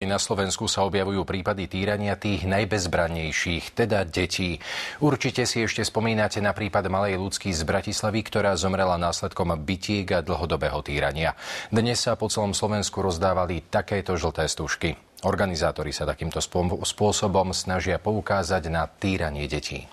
Na Slovensku sa objavujú prípady týrania tých najbezbrannejších, teda detí. Určite si ešte spomínate na prípad malej Ľudsky z Bratislavy, ktorá zomrela následkom bitiek a dlhodobého týrania. Dnes sa po celom Slovensku rozdávali takéto žlté stužky. Organizátori sa takýmto spôsobom snažia poukázať na týranie detí.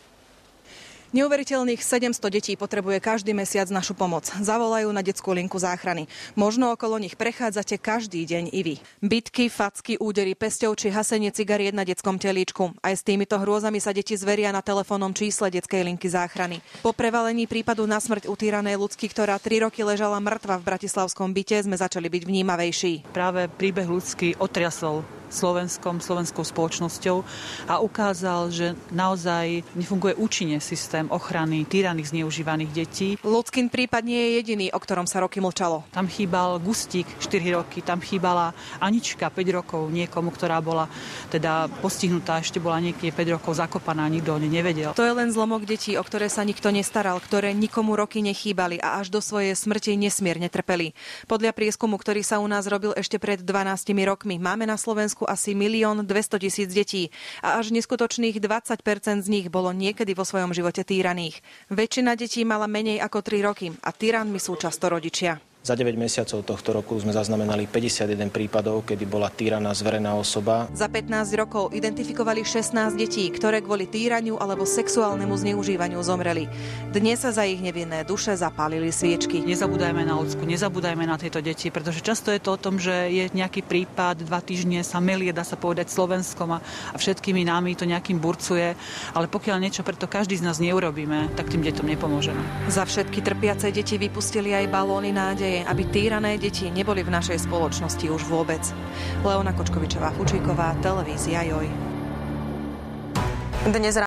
Neuveriteľných 700 detí potrebuje každý mesiac našu pomoc. Zavolajú na detskú linku záchrany. Možno okolo nich prechádzate každý deň i vy. Bitky, facky, údery pesťou či hasenie cigariet na detskom telíčku. Aj s týmito hrôzami sa deti zveria na telefónnom čísle detskej linky záchrany. Po prevalení prípadu na smrť utíranej Ľudsky, ktorá 3 roky ležala mŕtva v bratislavskom byte, sme začali byť vnímavejší. Práve príbeh Ľudsky otriasol slovenskou spoločnosťou a ukázal, že naozaj nefunguje účinne systém ochrany týraných, zneužívaných detí. Ľudskyn prípad nie je jediný, o ktorom sa roky mlčalo. Tam chýbal Gustík 4 roky, tam chýbala Anička 5 rokov niekomu, ktorá bola teda postihnutá, ešte bola niekde 5 rokov zakopaná, nikto o nej nevedel. To je len zlomok detí, o ktoré sa nikto nestaral, ktoré nikomu roky nechýbali a až do svojej smrti nesmierne trpeli. Podľa prieskumu, ktorý sa u nás robil ešte pred 12 rokmi, máme na Slovensku asi 1 200 000 detí a až neskutočných 20% z nich bolo niekedy vo svojom živote týraných. Väčšina detí mala menej ako 3 roky a tyranmi sú často rodičia. Za 9 mesiacov tohto roku sme zaznamenali 51 prípadov, kedy bola týraná zverená osoba. Za 15 rokov identifikovali 16 detí, ktoré kvôli týraniu alebo sexuálnemu zneužívaniu zomreli. Dnes sa za ich nevinné duše zapálili sviečky. Nezabúdajme na Ľudsku, nezabúdajme na tieto deti, pretože často je to o tom, že je nejaký prípad, 2 týždne sa melie, dá sa povedať, Slovenskom a všetkými nami to nejakým burcuje, ale pokiaľ niečo preto každý z nás neurobíme, tak tým deťom nepomôžeme. Za všetky trpiace deti vypustili aj balóny nádeje, aby týrané deti neboli v našej spoločnosti už vôbec. Leona Kočkovičová-Fučíková, televízia JOJ. Dnes